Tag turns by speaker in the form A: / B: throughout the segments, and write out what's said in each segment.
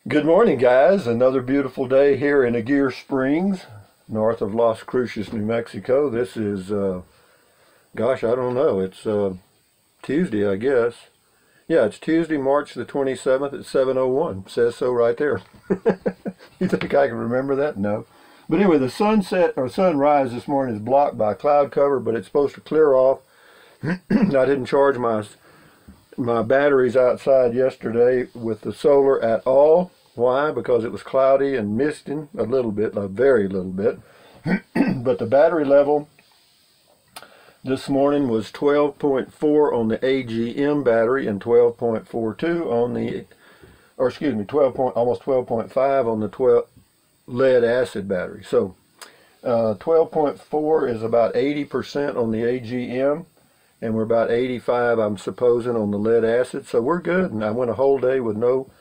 A: Good morning, guys. Another beautiful day here in Aguirre Springs, north of Las Cruces, New Mexico. This is, gosh, I don't know. It's Tuesday, I guess. Yeah, it's Tuesday, March the 27th at 7:01. Says so right there. You think I can remember that? No. But anyway, the sunset or sunrise this morning is blocked by cloud cover, but it's supposed to clear off. I didn't charge my batteries outside yesterday with the solar at all. Why? Because it was cloudy and misting a little bit, a very little bit. But the battery level this morning was 12.4 on the AGM battery and 12.42 on the, or excuse me, almost 12.5 on the 12 lead acid battery. So 12.4 is about 80% on the AGM, and we're about 85, I'm supposing, on the lead acid. So we're good. And I went a whole day with no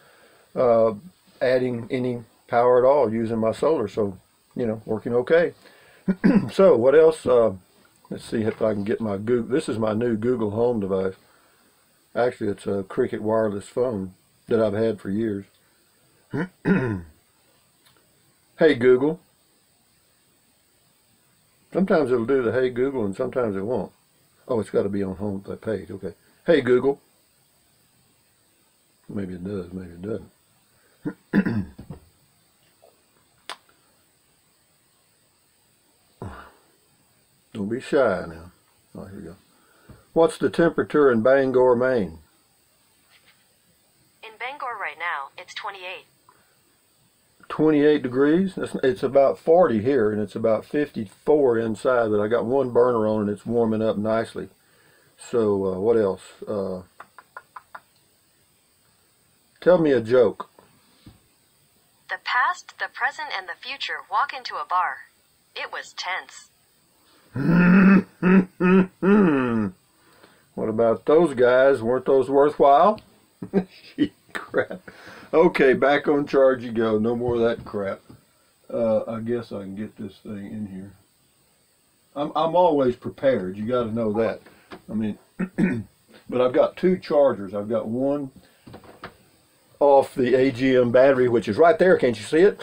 A: adding any power at all using my solar. So, you know, working okay. So what else? Let's see if I can get my Google. This is my new Google Home device. Actually, it's a Cricket wireless phone that I've had for years. Hey Google. Sometimes it'll do the Hey Google and sometimes it won't. Oh, it's got to be on home page. Okay. Hey Google. Maybe it does, maybe it doesn't. Don't be shy now. Oh, here we go. What's the temperature in Bangor, Maine?
B: In Bangor right now, it's 28.
A: 28 degrees? It's about 40 here, and it's about 54 inside, but I got one burner on and it's warming up nicely. So, what else? Tell me a joke.
B: The past, the present, and the future walk into a bar. It was tense.
A: What about those guys? Weren't those worthwhile? Crap. Okay, back on charge you go. No more of that crap. I guess I can get this thing in here. I'm always prepared. You got to know that. I mean, but I've got two chargers. I've got one off the AGM battery, which is right there. Can't you see it?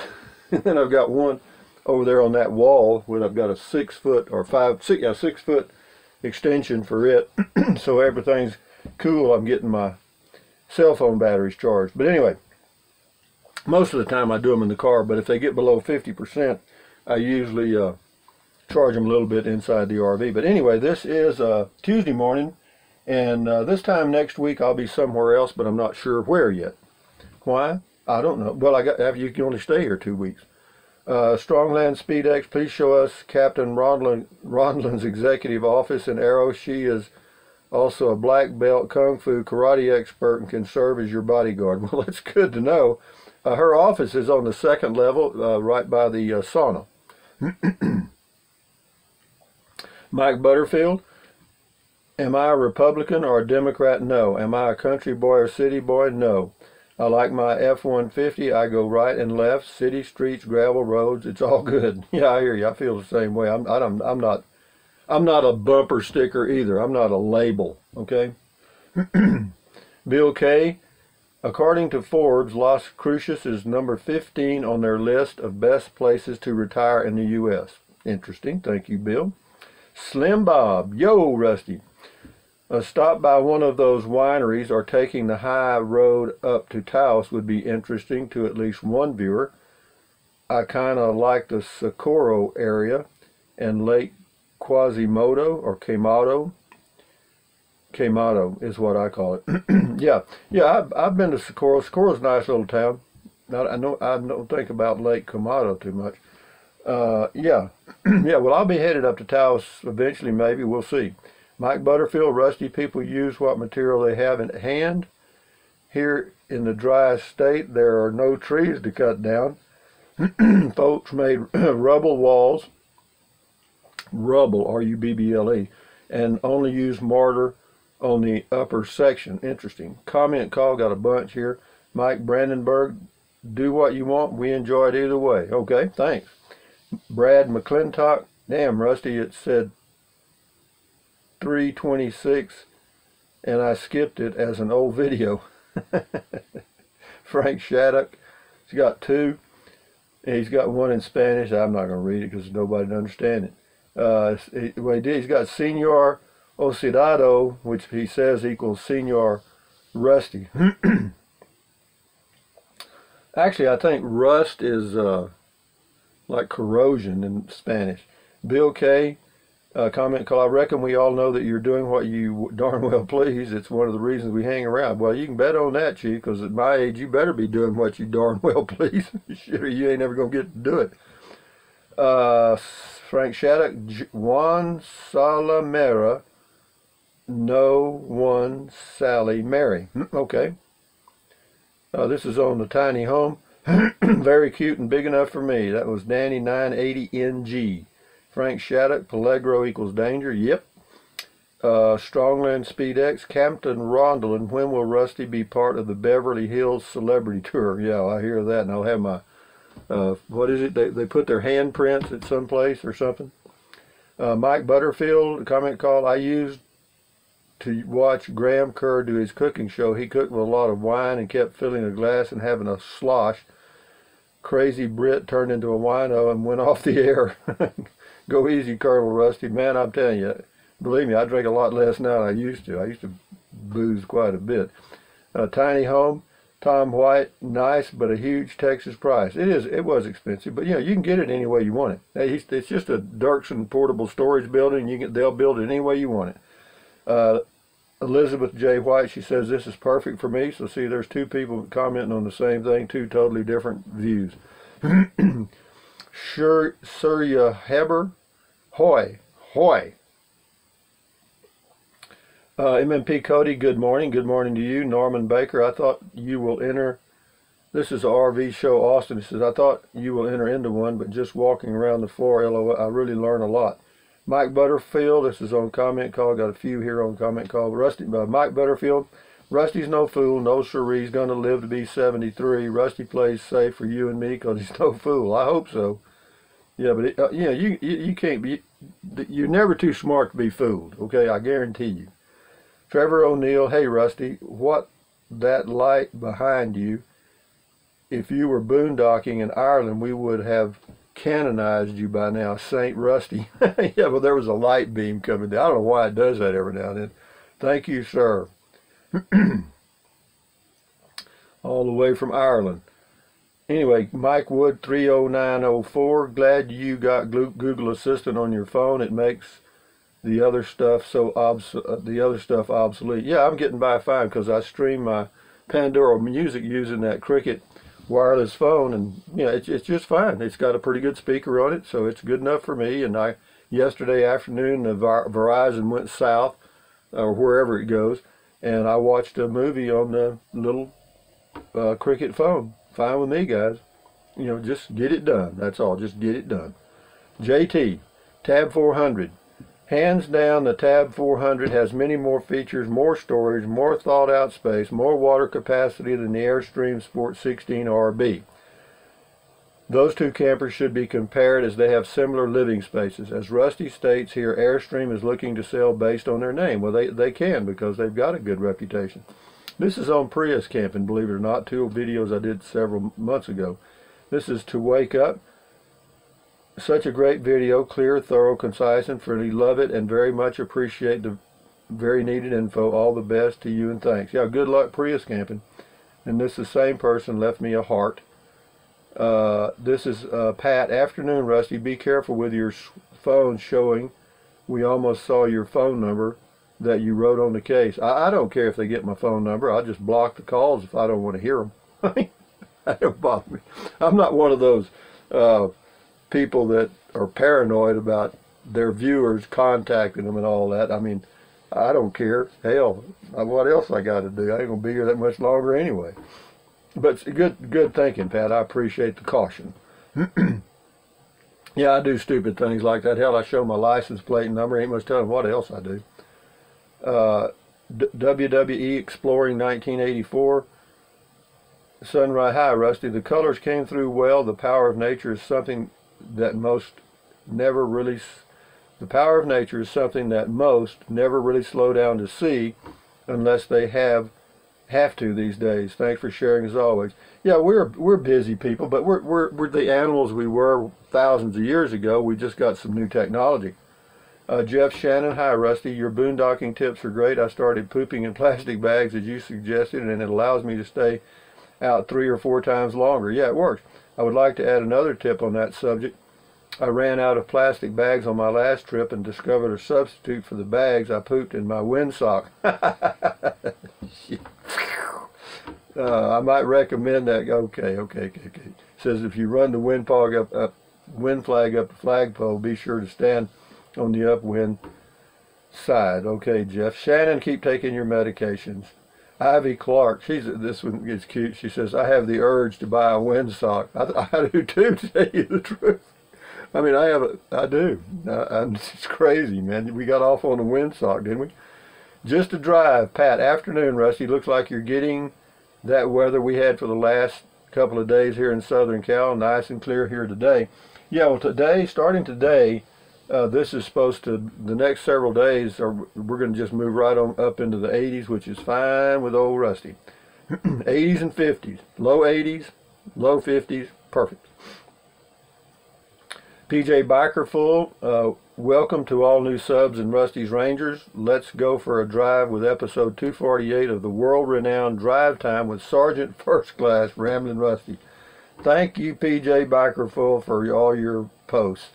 A: And then I've got one over there on that wall where I've got a 6 foot or 6 foot extension for it. So everything's cool. I'm getting my cell phone batteries charged. But anyway, most of the time I do them in the car, but if they get below 50%, I usually charge them a little bit inside the RV. But anyway, this is Tuesday morning, and this time next week I'll be somewhere else, but I'm not sure where yet. Why? I don't know. Well, you can only stay here 2 weeks. Strongland SpeedX, please show us Captain Rondlin's executive office in Arrow. She is also a black belt kung fu karate expert and can serve as your bodyguard. Well, that's good to know. Her office is on the second level, right by the sauna. Mike Butterfield, am I a Republican or a Democrat? No. Am I a country boy or city boy? No. I like my F-150. I go right and left, city streets, gravel roads. It's all good. Yeah, I hear you. I feel the same way. I'm not a bumper sticker either. I'm not a label. Okay. Bill K. According to Forbes, Las Cruces is number 15 on their list of best places to retire in the U.S. Interesting. Thank you, Bill. Slim Bob. Yo, Rusty. A stop by one of those wineries or taking the high road up to Taos would be interesting to at least one viewer. I kind of like the Socorro area and Lake Quasimodo or Quemado. Quemado is what I call it. Yeah, I've been to Socorro. Socorro's a nice little town. I don't think about Lake Quemado too much. Yeah, yeah. Well, I'll be headed up to Taos eventually. Maybe we'll see. Mike Butterfield, Rusty, people use what material they have in hand. Here in the dry state, there are no trees to cut down. Folks made rubble walls, rubble, R-U-B-B-L-E, and only use mortar on the upper section. Interesting. Comment call, got a bunch here. Mike Brandenburg, do what you want. We enjoy it either way. Okay, thanks. Brad McClintock, damn, Rusty, it said 3:26 and I skipped it as an old video. Frank Shattuck, He's got two. He's got one in Spanish. I'm not going to read it because nobody can understand it. What he did, he's got Senor Oxidado, which he says equals Senor Rusty. Actually, I think rust is like corrosion in Spanish. Bill K. Comment call. I reckon we all know that you're doing what you darn well please. It's one of the reasons we hang around. Well, you can bet on that, Chief, because at my age, you better be doing what you darn well please. Sure, you ain't never going to get to do it. Frank Shattuck, Juan Salamera, no one Sally Mary. Okay. This is on the tiny home. Very cute and big enough for me. That was Danny 980NG. Frank Shattuck, Peligro equals danger. Yep. Strongland SpeedX, Captain Rondalin. When will Rusty be part of the Beverly Hills Celebrity Tour? Yeah, I hear that, and I'll have my, what is it? They put their handprints at some place or something. Mike Butterfield, comment call. I used to watch Graham Kerr do his cooking show. He cooked with a lot of wine and kept filling a glass and having a slosh. Crazy Brit turned into a wino and went off the air. Go easy, Colonel Rusty. Man, I'm telling you, believe me, I drink a lot less now than I used to. I used to booze quite a bit. Tiny home, Tom White, nice, but a huge Texas price. It was expensive, but you know, you can get it any way you want it. It's just a Dirksen portable storage building. They'll build it any way you want it. Elizabeth J. White, she says this is perfect for me. So see, there's two people commenting on the same thing, two totally different views. Surya Heber, hoy. MMP Cody, good morning. Good morning to you. Norman Baker, I thought you will enter. This is a RV show, Austin. He says, I thought you will enter into one, but just walking around the floor, LOL, I really learn a lot. Mike Butterfield, this is on comment call. Got a few here on comment call. Mike Butterfield, Rusty's no fool. No siree. He's going to live to be 73. Rusty plays safe for you and me because he's no fool. I hope so. Yeah, but you know, you can't be. You're never too smart to be fooled. Okay, I guarantee you. Trevor O'Neill, hey Rusty, what that light behind you? If you were boondocking in Ireland, we would have canonized you by now, Saint Rusty. Yeah, well, there was a light beam coming down. I don't know why it does that every now and then. Thank you, sir. All the way from Ireland. Anyway, Mike Wood 30904. Glad you got Google Assistant on your phone. It makes the other stuff obsolete. Yeah, I'm getting by fine because I stream my Pandora music using that Cricket wireless phone, and you know, it's just fine. It's got a pretty good speaker on it, so it's good enough for me. And yesterday afternoon, Verizon went south, or wherever it goes, and I watched a movie on the little Cricket phone. Fine with me, guys. You know, just get it done. That's all. Just get it done. JT, Tab 400. Hands down, the Tab 400 has many more features, more storage, more thought-out space, more water capacity than the Airstream Sport 16 RB. Those two campers should be compared as they have similar living spaces. As Rusty states here, Airstream is looking to sell based on their name. Well, they can because they've got a good reputation. This is on Prius camping, believe it or not, two videos I did several months ago. This is To Wake Up. Such a great video, clear, thorough, concise, and friendly. Love it and very much appreciate the very needed info. All the best to you and thanks. Yeah, good luck Prius camping. And this is the same person left me a heart. This is Pat. Afternoon, Rusty. Be careful with your phone showing. We almost saw your phone number that you wrote on the case. I don't care if they get my phone number. I'll just block the calls if I don't want to hear them. That don't bother me. I'm not one of those people that are paranoid about their viewers contacting them and all that. I mean, I don't care. Hell, what else I got to do? I ain't going to be here that much longer anyway. But good thinking, Pat. I appreciate the caution. Yeah, I do stupid things like that. Hell, I show my license plate and number. Ain't much telling what else I do. WWE Exploring 1984. Sunrise. Hi, Rusty. The colors came through well. The power of nature is something that most never really slow down to see unless they have Have to these days. Thanks for sharing as always. Yeah, we're busy people, but we're the animals we were thousands of years ago. We just got some new technology. Jeff Shannon, hi Rusty. Your boondocking tips are great. I started pooping in plastic bags as you suggested, and it allows me to stay out 3 or 4 times longer. Yeah, it works. I would like to add another tip on that subject. I ran out of plastic bags on my last trip and discovered a substitute for the bags. I pooped in my windsock. I might recommend that. Okay. It says if you run the wind flag up the flagpole, be sure to stand on the upwind side. Okay, Jeff. Shannon, keep taking your medications. Ivy Clark, this one is cute. She says, I have the urge to buy a windsock. I do too, to tell you the truth. I mean, I do. It's crazy, man. We got off on a windsock, didn't we? Just a drive. Pat, afternoon, Rusty. Looks like you're getting that weather we had for the last couple of days here in Southern Cal. Nice and clear here today. Yeah, well, today, starting today, this is supposed to, the next several days, we're going to just move right on up into the 80s, which is fine with old Rusty. 80s and 50s. Low 80s, low 50s, perfect. PJ Bikerful, welcome to all new subs and Rusty's Rangers. Let's go for a drive with episode 248 of the world-renowned Drive Time with Sergeant First Class Ramblin' Rusty. Thank you, PJ Bikerful, for all your posts.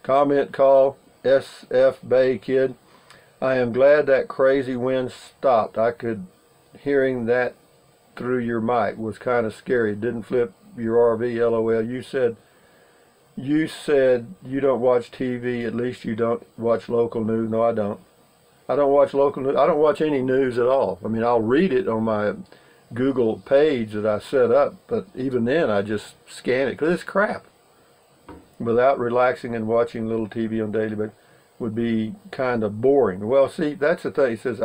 A: Comment call, SF Bay Kid. I am glad that crazy wind stopped. I could hearing that through your mic was kind of scary. Didn't flip your RV, LOL. You said you don't watch TV. At least you don't watch local news. No, I don't. I don't watch local news. I don't watch any news at all. I mean, I'll read it on my Google page that I set up, but even then I just scan it because it's crap. Without relaxing and watching little TV on daily basis would be kind of boring. Well, see, that's the thing. He says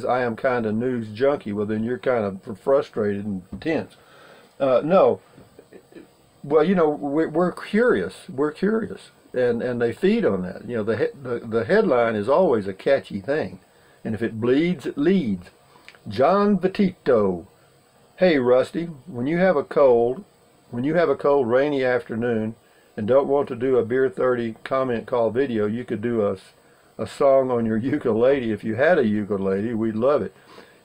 A: I am kind of news junkie. Well, then you're kind of frustrated and tense. No. Well, you know, we're curious. We're curious, and they feed on that. You know, the headline is always a catchy thing, and if it bleeds, it leads. John Vitito, hey Rusty, when you have a cold rainy afternoon and don't want to do a Beer 30 comment call video, you could do a song on your ukulele. If you had a ukulele, we'd love it.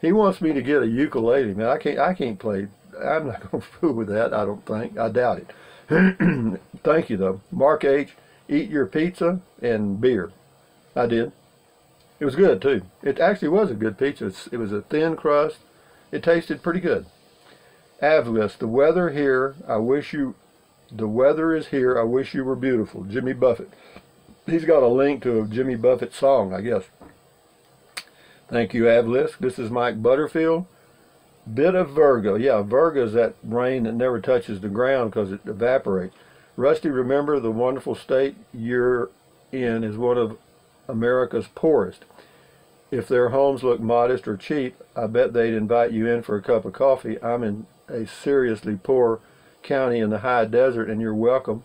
A: He wants me to get a ukulele. Man, I can't play. I'm not going to fool with that, I don't think. I doubt it. Thank you, though. Mark H., eat your pizza and beer. I did. It was good, too. It actually was a good pizza. It was a thin crust. It tasted pretty good. Avlis, the weather is here. I wish you were beautiful. Jimmy Buffett. He's got a link to a Jimmy Buffett song, I guess. Thank you, Avlis. This is Mike Butterfield. Bit of Virgo. Yeah, Virgo is that rain that never touches the ground because it evaporates. Rusty, remember the wonderful state you're in is one of America's poorest. If their homes look modest or cheap, I bet they'd invite you in for a cup of coffee. I'm in a seriously poor county in the high desert, and you're welcome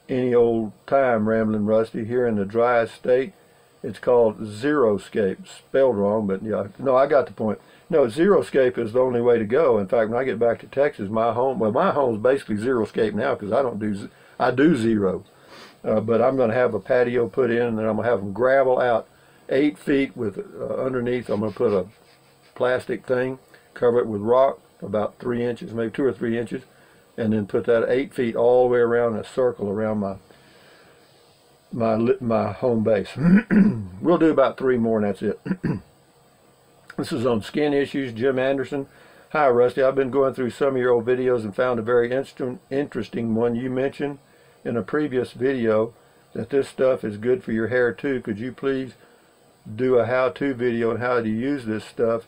A: any old time, Ramblin' Rusty. Here in the driest state, it's called Xeroscape. Spelled wrong, but yeah. No, I got the point. No, Xeroscape is the only way to go. In fact, when I get back to Texas, my home's basically Xeroscape now because I do zero. But I'm going to have a patio put in, and then I'm going to have them gravel out 8 feet with underneath. I'm going to put a plastic thing, cover it with rock, about 3 inches, maybe 2 or 3 inches, and then put that 8 feet all the way around a circle around my home base. We'll do about 3 more, and that's it. This is on skin issues. Jim Anderson. Hi, Rusty. I've been going through some of your old videos and found a very interesting one. You mentioned in a previous video that this stuff is good for your hair too. Could you please do a how-to video on how to use this stuff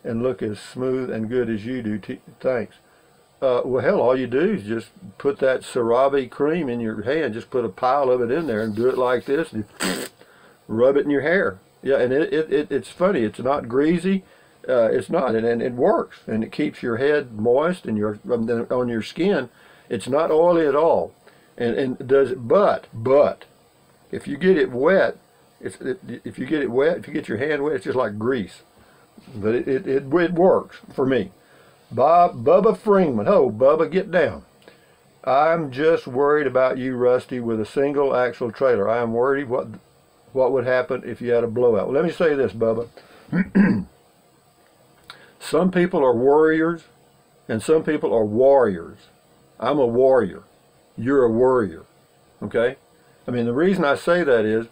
A: and look as smooth and good as you do? Thanks. Well, hell, all you do is just put that CeraVe cream in your hand. Just put a pile of it in there and do it like this and rub it in your hair. Yeah, and it's funny. It's not greasy. It's not, and it works, and it keeps your head moist and on your skin. It's not oily at all, and does. But if you get it wet, if you get your hand wet, it's just like grease. but it works for me. Bubba Freeman. Oh, Bubba, get down. I'm just worried about you, Rusty, with a single axle trailer. I am worried what would happen if you had a blowout. Well, let me say this, Bubba. Some people are warriors and some people are warriors. I'm a warrior. You're a worrier. Okay? I mean, the reason I say that is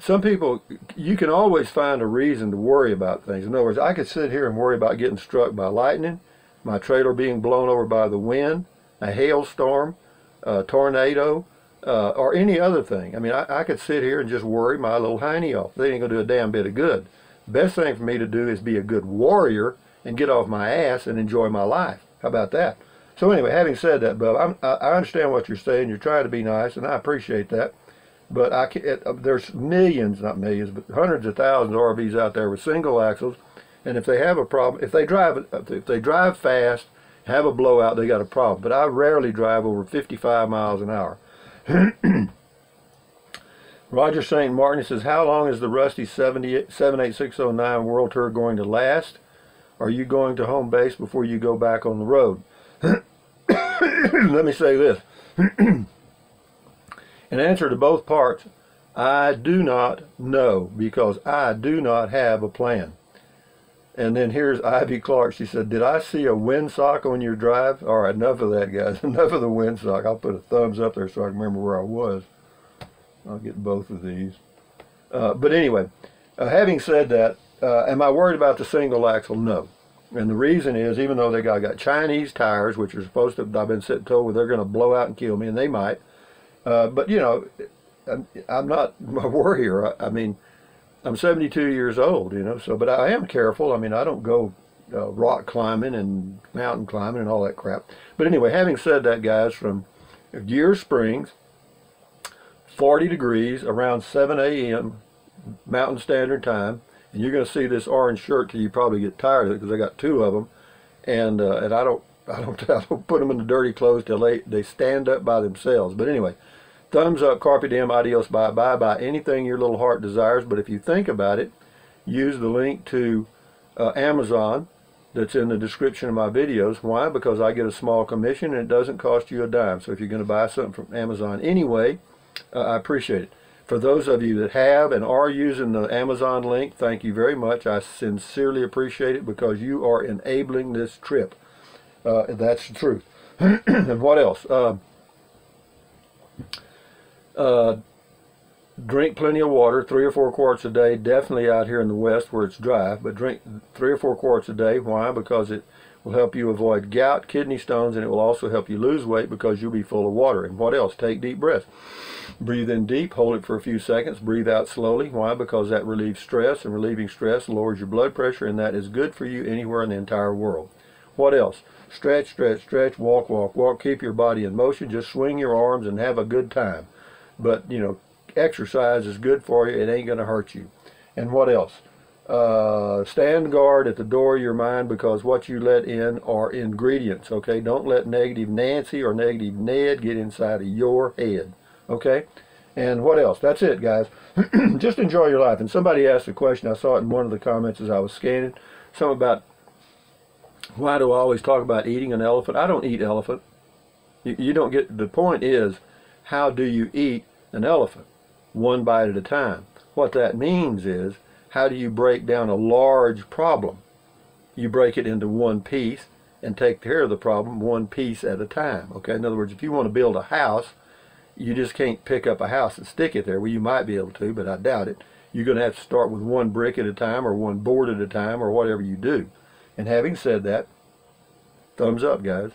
A: some people, you can always find a reason to worry about things. In other words, I could sit here and worry about getting struck by lightning, my trailer being blown over by the wind, a hailstorm, a tornado, or any other thing. I mean, I could sit here and just worry my little hiney off. They ain't going to do a damn bit of good. Best thing for me to do is be a good warrior and get off my ass and enjoy my life. How about that? So anyway, having said that, Bub, I understand what you're saying. You're trying to be nice, and I appreciate that. But there's millions, not millions, but hundreds of thousands of RVs out there with single axles, and if they have a problem, if they drive fast, have a blowout, they got a problem. But I rarely drive over 55 miles an hour. Roger St. Martin says, how long is the Rusty 78609 World Tour going to last? Are you going to home base before you go back on the road? Let me say this. In answer to both parts, I do not know because I do not have a plan. And then here's Ivy Clark. She said, did I see a windsock on your drive? All right, enough of that, guys. Enough of the windsock. I'll put a thumbs up there so I can remember where I was. I'll get both of these. But anyway, having said that, am I worried about the single axle? No. And the reason is, even though they got Chinese tires, which are supposed to, I've been told they're going to blow out and kill me, and they might. But, you know, I'm not a worrier. I mean, I'm 72 years old, you know, so, but I am careful. I mean, I don't go rock climbing and mountain climbing and all that crap. But anyway, having said that, guys, from Gear Springs, 40 degrees, around 7 a.m. Mountain Standard Time, and you're going to see this orange shirt till you probably get tired of it because I got two of them, and I don't put them in the dirty clothes till they stand up by themselves. But anyway, thumbs up, carpe diem, adios, bye, buy anything your little heart desires. But if you think about it, use the link to Amazon that's in the description of my videos. Why? Because I get a small commission and it doesn't cost you a dime. So if you're going to buy something from Amazon anyway, I appreciate it. For those of you that have and are using the Amazon link, thank you very much. I sincerely appreciate it because you are enabling this trip. That's the truth. And what else? Drink plenty of water, 3 or 4 quarts a day, definitely out here in the West where it's dry, but drink 3 or 4 quarts a day. Why? Because it will help you avoid gout, kidney stones, and it will also help you lose weight because you'll be full of water. And what else? Take deep breaths. Breathe in deep, hold it for a few seconds, breathe out slowly. Why? Because that relieves stress, and relieving stress lowers your blood pressure, and that is good for you anywhere in the entire world. What else? Stretch, stretch, stretch, walk, walk, walk. Keep your body in motion. Just swing your arms and have a good time. But, you know, exercise is good for you. It ain't going to hurt you. And what else? Stand guard at the door of your mind because what you let in are ingredients, okay? Don't let negative Nancy or negative Ned get inside of your head, okay? And what else? That's it, guys. Just enjoy your life. And somebody asked a question. I saw it in one of the comments as I was scanning. Something about, why do I always talk about eating an elephant? I don't eat elephant. You don't get, the point is, how do you eat an elephant? One bite at a time. What that means is, how do you break down a large problem? You break it into one piece and take care of the problem one piece at a time. Okay, in other words, if you want to build a house, you just can't pick up a house and stick it there. Well, you might be able to, but I doubt it. You're going to have to start with one brick at a time or one board at a time or whatever you do. And having said that, thumbs up, guys.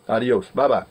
A: Adios. Bye-bye.